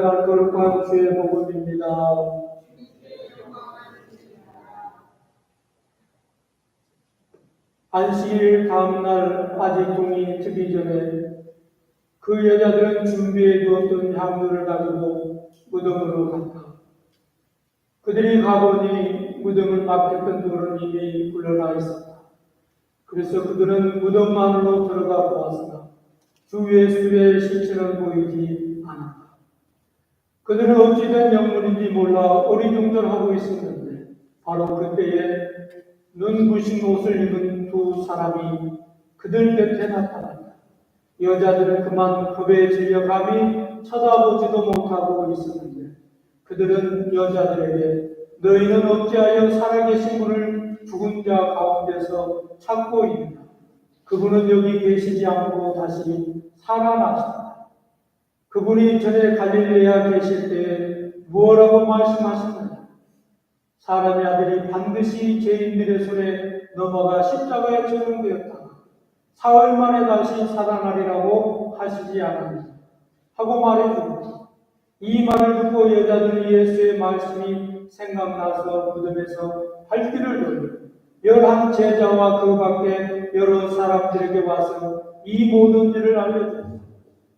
거룩한 주의 복음입니다. 안식일 다음날 아직 동이 트기 전에 그 여자들은 준비해 두었던 향료를 가지고 무덤으로 갔다. 그들이 가보니 무덤을 막혔던 돌은 이미 굴러나 있었다. 그래서 그들은 무덤 안으로 들어가 보았으나 주 예수의 실체는 보이지 않았다. 그들은 어찌된 영문인지 몰라 어리둥절하고 있었는데 바로 그때에 눈부신 옷을 입은 두 사람이 그들 곁에 나타났다. 여자들은 그만 겁에 질려 감히 쳐다보지도 못하고 있었는데 그들은 여자들에게 너희는 어찌하여 살아계신 분을 죽은 자 가운데서 찾고 있느냐? 그분은 여기 계시지 않고 다시 살아나셨다. 그분이 전에 갈릴레아 계실 때에 무엇라고 말씀하셨느냐? 사람의 아들이 반드시 죄인들의 손에 넘어가 십자가에 처형되었다가 사흘 만에 다시 살아나리라고 하시지 않았느냐? 하고 말해줍니다. 이 말을 듣고 여자들은 예수의 말씀이 생각나서 무덤에서 발길을 돌려 11 제자와 그 밖에 여러 사람들에게 와서 이 모든 일을 알려줍니다.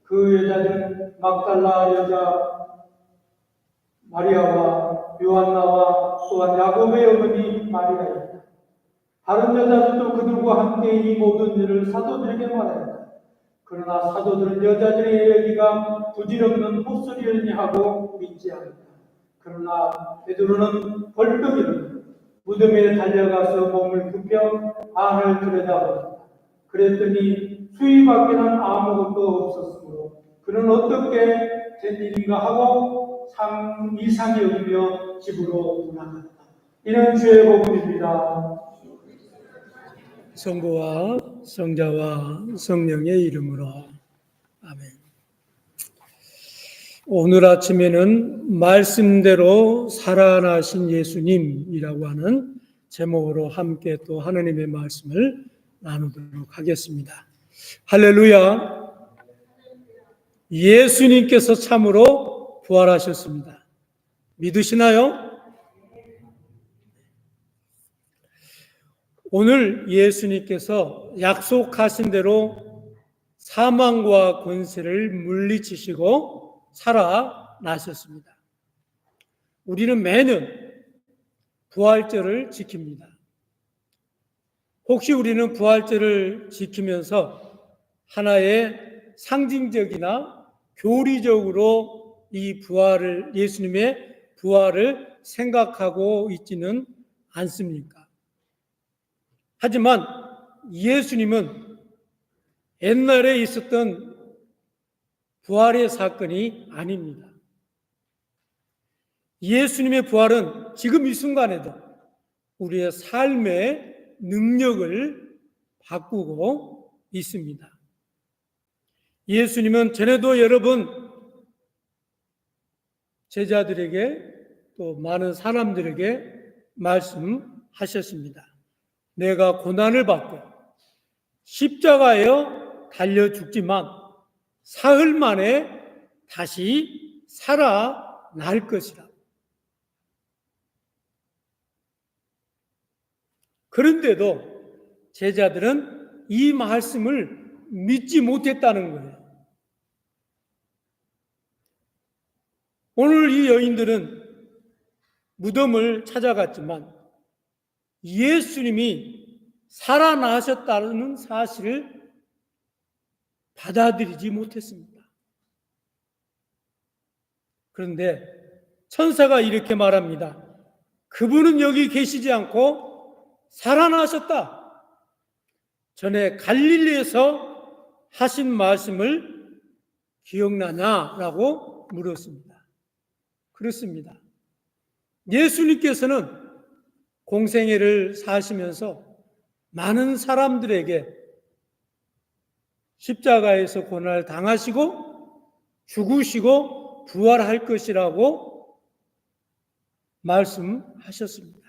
그 여자들은 막달라 여자 마리아와 요한나와 또한 야곱의 어머니 마리아였다. 다른 여자들도 그들과 함께 이 모든 일을 사도들에게 말했다. 그러나 사도들은 여자들의 얘기가 부질없는 헛소리였니 하고 믿지 않았다. 그러나 베드로는 벌떡 일어나 무덤에 달려가서 몸을 굽혀 안을 들여다보았다. 그랬더니 수위 밖에는 아무것도 없었으므로 그는 어떻게 된 일인가 하고 이상히 여기며 집으로 돌아갔다. 이는 주의 복음입니다. 성부와 성자와 성령의 이름으로 아멘. 오늘 아침에는 말씀대로 살아나신 예수님이라고 하는 제목으로 함께 또 하나님의 말씀을 나누도록 하겠습니다. 할렐루야. 예수님께서 참으로 부활하셨습니다. 믿으시나요? 오늘 예수님께서 약속하신 대로 사망과 권세를 물리치시고 살아나셨습니다. 우리는 매년 부활절을 지킵니다. 혹시 우리는 부활절을 지키면서 하나의 상징적이나 교리적으로 이 부활을, 예수님의 부활을 생각하고 있지는 않습니까? 하지만 예수님은 옛날에 있었던 부활의 사건이 아닙니다. 예수님의 부활은 지금 이 순간에도 우리의 삶의 능력을 바꾸고 있습니다. 예수님은 전에도 여러 번 제자들에게 또 많은 사람들에게 말씀하셨습니다. 내가 고난을 받고 십자가에 달려 죽지만 사흘 만에 다시 살아날 것이라. 그런데도 제자들은 이 말씀을 믿지 못했다는 거예요. 오늘 이 여인들은 무덤을 찾아갔지만 예수님이 살아나셨다는 사실을 받아들이지 못했습니다. 그런데 천사가 이렇게 말합니다. 그분은 여기 계시지 않고 살아나셨다. 전에 갈릴리에서 하신 말씀을 기억나냐라고 물었습니다. 그렇습니다. 예수님께서는 공생애를 사시면서 많은 사람들에게 십자가에서 고난을 당하시고 죽으시고 부활할 것이라고 말씀하셨습니다.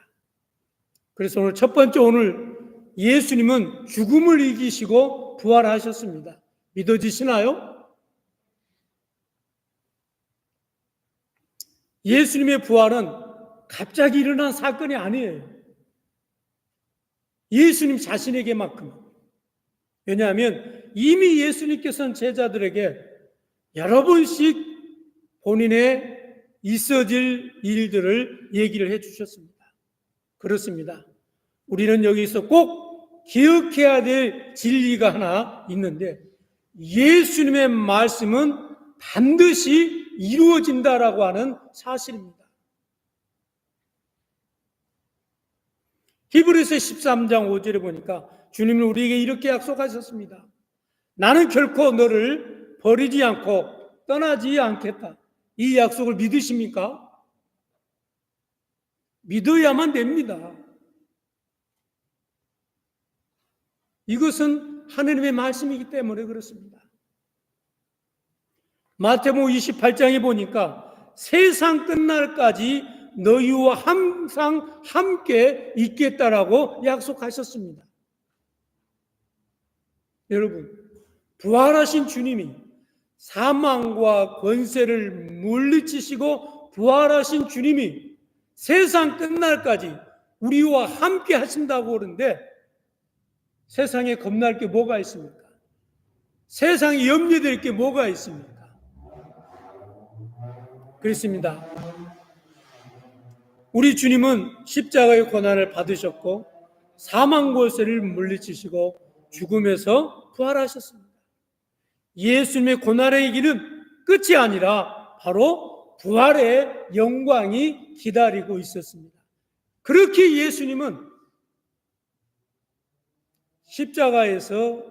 그래서 오늘 첫 번째, 오늘 예수님은 죽음을 이기시고 부활하셨습니다. 믿어지시나요? 예수님의 부활은 갑자기 일어난 사건이 아니에요. 예수님 자신에게만큼. 왜냐하면 이미 예수님께서는 제자들에게 여러 번씩 본인의 있어질 일들을 얘기를 해주셨습니다. 그렇습니다. 우리는 여기서 꼭 기억해야 될 진리가 하나 있는데, 예수님의 말씀은 반드시 이루어진다라고 하는 사실입니다. 히브리서 13장 5절에 보니까 주님은 우리에게 이렇게 약속하셨습니다. 나는 결코 너를 버리지 않고 떠나지 않겠다. 이 약속을 믿으십니까? 믿어야만 됩니다. 이것은 하느님의 말씀이기 때문에 그렇습니다. 마태복음 28장에 보니까 세상 끝날까지 너희와 항상 함께 있겠다라고 약속하셨습니다. 여러분, 부활하신 주님이 사망과 권세를 물리치시고 부활하신 주님이 세상 끝날까지 우리와 함께 하신다고 그러는데, 세상에 겁날 게 뭐가 있습니까? 세상에 염려될 게 뭐가 있습니까? 그렇습니다. 우리 주님은 십자가의 고난을 받으셨고 사망 권세를 물리치시고 죽음에서 부활하셨습니다. 예수님의 고난의 길은 끝이 아니라 바로 부활의 영광이 기다리고 있었습니다. 그렇게 예수님은 십자가에서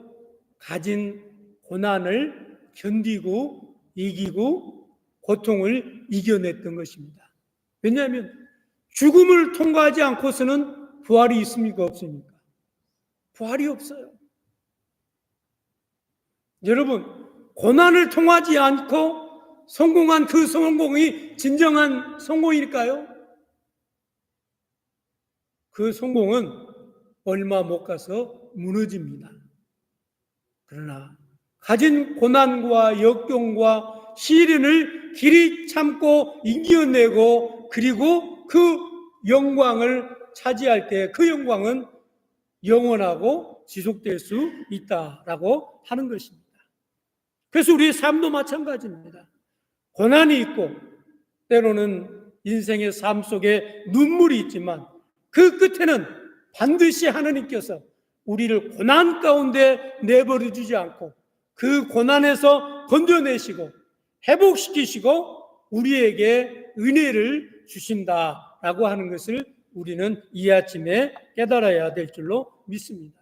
가진 고난을 견디고 이기고 고통을 이겨냈던 것입니다. 왜냐하면 죽음을 통과하지 않고서는 부활이 있습니까? 없습니까? 부활이 없어요. 여러분, 고난을 통하지 않고 성공한 그 성공이 진정한 성공일까요? 그 성공은 얼마 못 가서 무너집니다. 그러나 가진 고난과 역경과 시련을 길이 참고 이겨내고 그리고 그 영광을 차지할 때 그 영광은 영원하고 지속될 수 있다라고 하는 것입니다. 그래서 우리의 삶도 마찬가지입니다. 고난이 있고 때로는 인생의 삶 속에 눈물이 있지만 그 끝에는 반드시 하나님께서 우리를 고난 가운데 내버려 두지 않고 그 고난에서 건져내시고 회복시키시고 우리에게 은혜를 주신다라고 하는 것을 우리는 이 아침에 깨달아야 될 줄로 믿습니다.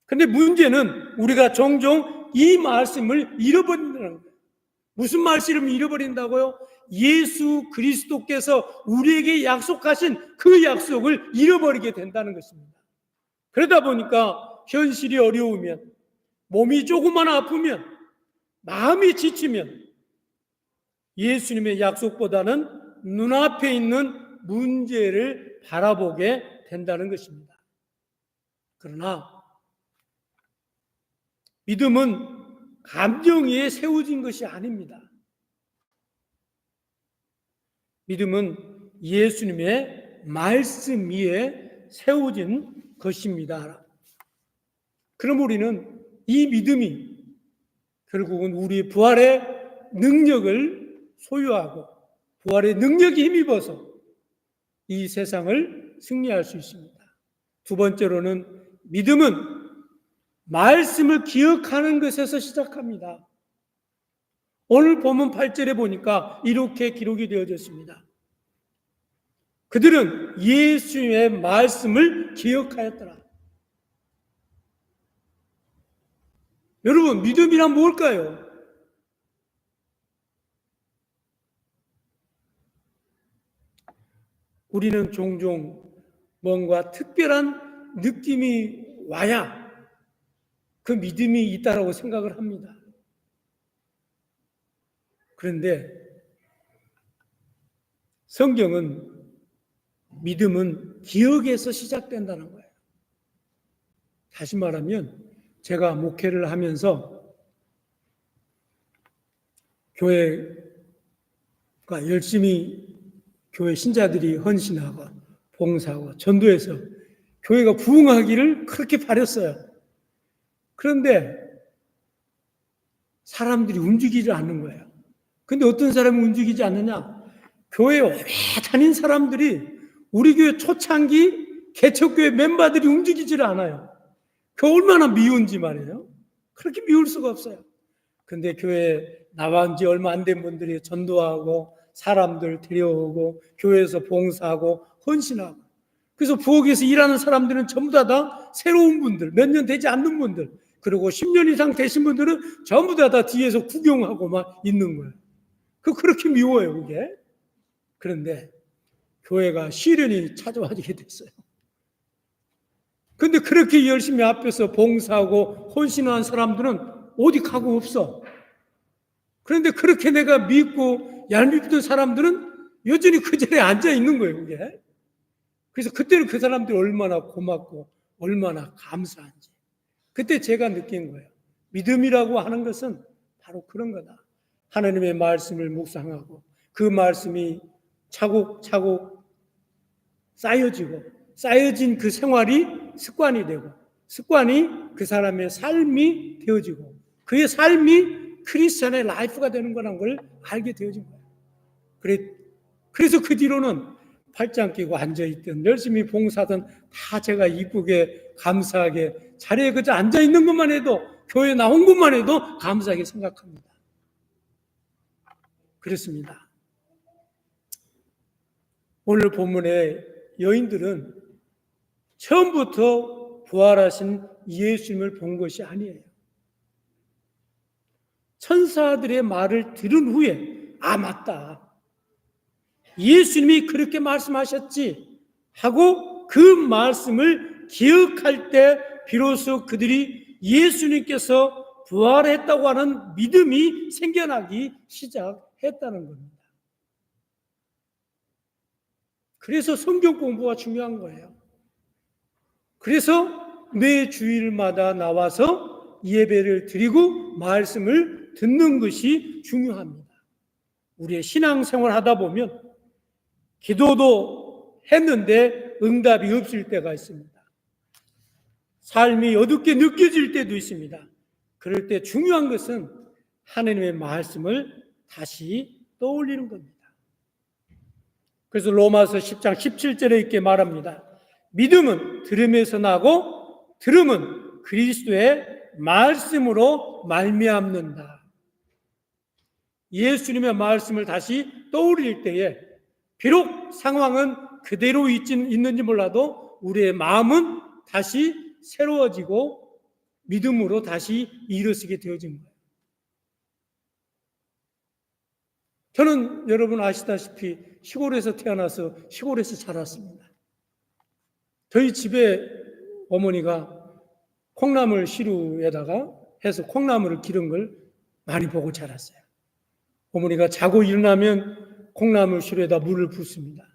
그런데 문제는 우리가 종종 이 말씀을 잃어버린다는 거예요. 무슨 말씀을 잃어버린다고요? 예수 그리스도께서 우리에게 약속하신 그 약속을 잃어버리게 된다는 것입니다. 그러다 보니까 현실이 어려우면, 몸이 조금만 아프면, 마음이 지치면 예수님의 약속보다는 눈앞에 있는 문제를 바라보게 된다는 것입니다. 그러나 믿음은 감정 위에 세워진 것이 아닙니다. 믿음은 예수님의 말씀 위에 세워진 것입니다. 그럼 우리는 이 믿음이 결국은 우리의 부활의 능력을 소유하고 부활의 능력에 힘입어서 이 세상을 승리할 수 있습니다. 두 번째로는 믿음은 말씀을 기억하는 것에서 시작합니다. 오늘 본문 8절에 보니까 이렇게 기록이 되어졌습니다. 그들은 예수의 말씀을 기억하였더라. 여러분, 믿음이란 뭘까요? 우리는 종종 뭔가 특별한 느낌이 와야 그 믿음이 있다라고 생각을 합니다. 그런데 성경은 믿음은 기억에서 시작된다는 거예요. 다시 말하면 제가 목회를 하면서 교회가 열심히 교회 신자들이 헌신하고 봉사하고 전도해서 교회가 부흥하기를 그렇게 바랬어요. 그런데 사람들이 움직이지 않는 거예요. 근데 어떤 사람이 움직이지 않느냐? 교회에 오래 다닌 사람들이 우리 교회 초창기 개척교회 멤버들이 움직이질 않아요. 그 얼마나 미운지 말이에요. 그렇게 미울 수가 없어요. 근데 교회에 나온 지 얼마 안 된 분들이 전도하고 사람들 데려오고 교회에서 봉사하고 헌신하고, 그래서 부엌에서 일하는 사람들은 전부 다 새로운 분들, 몇 년 되지 않는 분들, 그리고 10년 이상 되신 분들은 전부 다 뒤에서 구경하고 막 있는 거예요. 그렇게 미워요, 그게. 그런데 교회가 시련이 찾아와지게 됐어요. 근데 그렇게 열심히 앞에서 봉사하고 헌신한 사람들은 어디 가고 없어. 그런데 그렇게 내가 믿고 얄밉던 사람들은 여전히 그 자리에 앉아 있는 거예요, 그게. 그래서 그때는 그 사람들이 얼마나 고맙고 얼마나 감사한지 그때 제가 느낀 거예요. 믿음이라고 하는 것은 바로 그런 거다. 하나님의 말씀을 묵상하고 그 말씀이 차곡차곡 쌓여진 그 생활이 습관이 되고, 습관이 그 사람의 삶이 되어지고, 그의 삶이 크리스천의 라이프가 되는 거라는 걸 알게 되어진 거예요. 그래서 그 뒤로는 팔짱 끼고 앉아있든 열심히 봉사든 다 제가 이쁘게 감사하게 자리에 그저 앉아있는 것만 해도, 교회 나온 것만 해도 감사하게 생각합니다. 그렇습니다. 오늘 본문의 여인들은 처음부터 부활하신 예수님을 본 것이 아니에요. 천사들의 말을 들은 후에 맞다, 예수님이 그렇게 말씀하셨지 하고 그 말씀을 기억할 때 비로소 그들이 예수님께서 부활했다고 하는 믿음이 생겨나기 시작했다는 겁니다. 그래서 성경 공부가 중요한 거예요. 그래서 매 주일마다 나와서 예배를 드리고 말씀을 듣는 것이 중요합니다. 우리의 신앙생활 하다 보면 기도도 했는데 응답이 없을 때가 있습니다. 삶이 어둡게 느껴질 때도 있습니다. 그럴 때 중요한 것은 하나님의 말씀을 다시 떠올리는 겁니다. 그래서 로마서 10장 17절에 이렇게 말합니다. 믿음은 들음에서 나고 들음은 그리스도의 말씀으로 말미암는다. 예수님의 말씀을 다시 떠올릴 때에 비록 상황은 그대로 있는지 몰라도 우리의 마음은 다시 새로워지고 믿음으로 다시 일어서게 되어진 거예요. 저는 여러분 아시다시피 시골에서 태어나서 시골에서 자랐습니다. 저희 집에 어머니가 콩나물 시루에다가 해서 콩나물을 기른 걸 많이 보고 자랐어요. 어머니가 자고 일어나면 콩나물 시루에다 물을 붓습니다.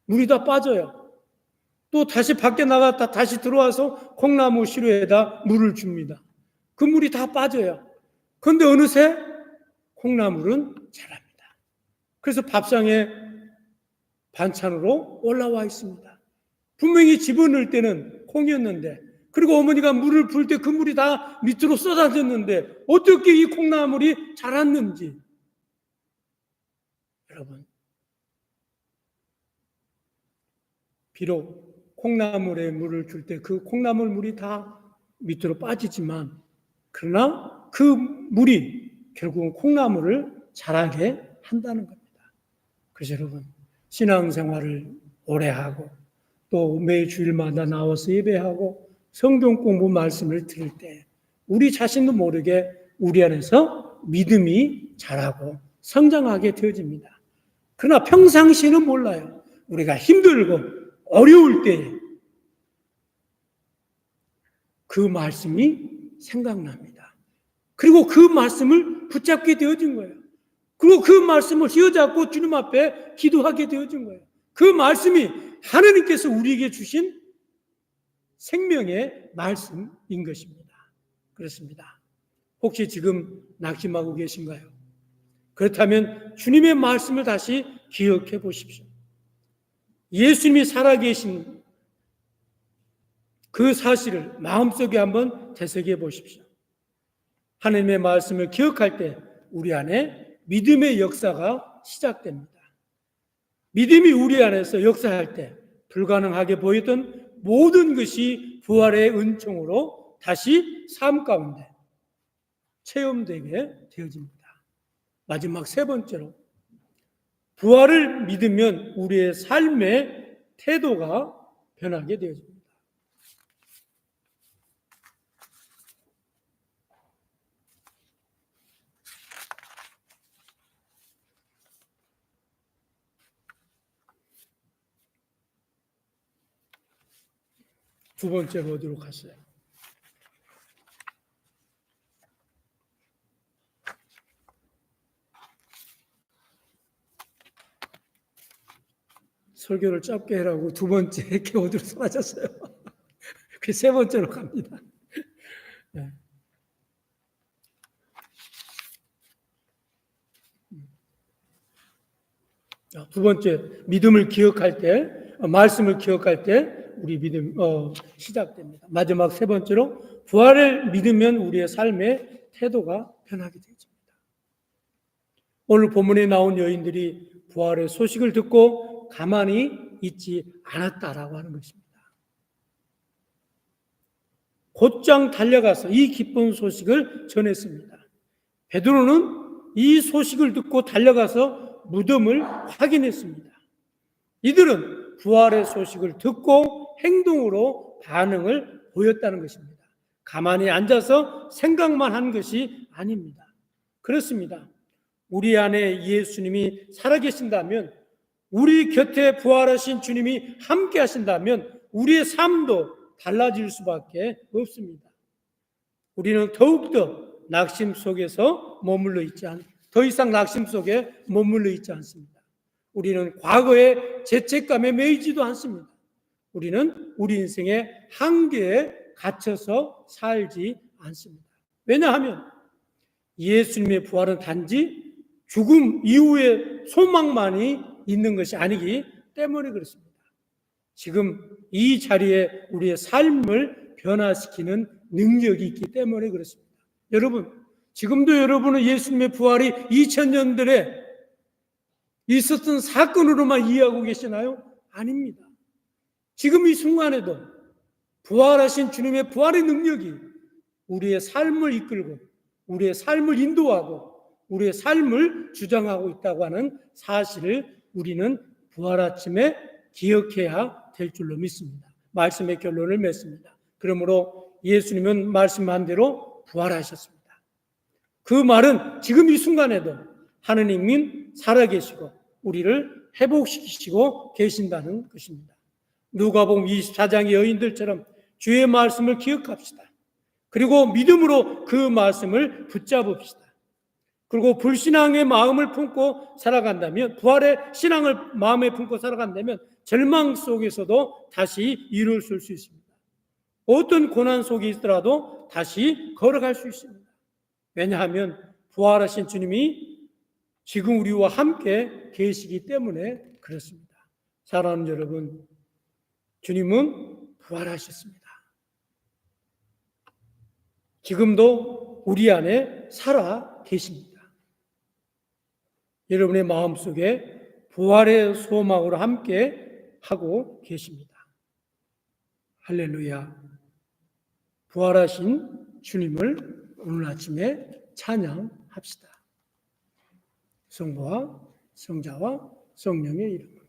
물이 다 빠져요. 또 다시 밖에 나갔다 다시 들어와서 콩나물 시루에다 물을 줍니다. 그 물이 다 빠져요. 그런데 어느새 콩나물은 자랍니다. 그래서 밥상에 반찬으로 올라와 있습니다. 분명히 집어넣을 때는 콩이었는데, 그리고 어머니가 물을 부을 때 그 물이 다 밑으로 쏟아졌는데 어떻게 이 콩나물이 자랐는지. 여러분, 비록 콩나물에 물을 줄 때 그 콩나물 물이 다 밑으로 빠지지만, 그러나 그 물이 결국은 콩나물을 자라게 한다는 겁니다. 그래서 여러분, 신앙생활을 오래 하고 또 매 주일마다 나와서 예배하고 성경 공부 말씀을 들을 때 우리 자신도 모르게 우리 안에서 믿음이 자라고 성장하게 되어집니다. 그러나 평상시는 몰라요. 우리가 힘들고 어려울 때에 그 말씀이 생각납니다. 그리고 그 말씀을 붙잡게 되어진 거예요. 그리고 그 말씀을 휘어잡고 주님 앞에 기도하게 되어진 거예요. 그 말씀이 하나님께서 우리에게 주신 생명의 말씀인 것입니다. 그렇습니다. 혹시 지금 낙심하고 계신가요? 그렇다면 주님의 말씀을 다시 기억해 보십시오. 예수님이 살아계신 그 사실을 마음속에 한번 되새겨 보십시오. 하나님의 말씀을 기억할 때 우리 안에 믿음의 역사가 시작됩니다. 믿음이 우리 안에서 역사할 때 불가능하게 보이던 모든 것이 부활의 은총으로 다시 삶 가운데 체험되게 되어집니다. 마지막 세 번째로, 부활을 믿으면 우리의 삶의 태도가 변하게 되어집니다. 두 번째로 어디로 갔어요? 설교를 짧게 하라고 두 번째 이렇게 어디로 사라졌어요? 그 세 번째로 갑니다. 네. 두 번째, 믿음을 기억할 때, 말씀을 기억할 때 우리 믿음 시작됩니다. 마지막 세 번째로, 부활을 믿으면 우리의 삶의 태도가 변하게 되죠. 오늘 본문에 나온 여인들이 부활의 소식을 듣고 가만히 있지 않았다라고 하는 것입니다. 곧장 달려가서 이 기쁜 소식을 전했습니다. 베드로는 이 소식을 듣고 달려가서 무덤을 확인했습니다. 이들은 부활의 소식을 듣고 행동으로 반응을 보였다는 것입니다. 가만히 앉아서 생각만 한 것이 아닙니다. 그렇습니다. 우리 안에 예수님이 살아계신다면, 우리 곁에 부활하신 주님이 함께 하신다면 우리의 삶도 달라질 수밖에 없습니다. 우리는 더욱더 낙심 속에서 머물러 더 이상 낙심 속에 머물러 있지 않습니다. 우리는 과거의 죄책감에 매이지도 않습니다. 우리는 우리 인생의 한계에 갇혀서 살지 않습니다. 왜냐하면 예수님의 부활은 단지 죽음 이후의 소망만이 있는 것이 아니기 때문에 그렇습니다. 지금 이 자리에 우리의 삶을 변화시키는 능력이 있기 때문에 그렇습니다. 여러분, 지금도 여러분은 예수님의 부활이 2000년들에 있었던 사건으로만 이해하고 계시나요? 아닙니다. 지금 이 순간에도 부활하신 주님의 부활의 능력이 우리의 삶을 이끌고 우리의 삶을 인도하고 우리의 삶을 주장하고 있다고 하는 사실을 우리는 부활 아침에 기억해야 될 줄로 믿습니다. 말씀의 결론을 맺습니다. 그러므로 예수님은 말씀한 대로 부활하셨습니다. 그 말은 지금 이 순간에도 하느님은 살아계시고 우리를 회복시키시고 계신다는 것입니다. 누가복음 24장의 여인들처럼 주의 말씀을 기억합시다. 그리고 믿음으로 그 말씀을 붙잡읍시다. 그리고 불신앙의 마음을 품고 살아간다면, 부활의 신앙을 마음에 품고 살아간다면 절망 속에서도 다시 일을 쓸 수 있습니다. 어떤 고난 속에 있더라도 다시 걸어갈 수 있습니다. 왜냐하면 부활하신 주님이 지금 우리와 함께 계시기 때문에 그렇습니다. 사랑하는 여러분, 주님은 부활하셨습니다. 지금도 우리 안에 살아 계십니다. 여러분의 마음속에 부활의 소망으로 함께 하고 계십니다. 할렐루야. 부활하신 주님을 오늘 아침에 찬양합시다. 성부와 성자와 성령의 이름으로.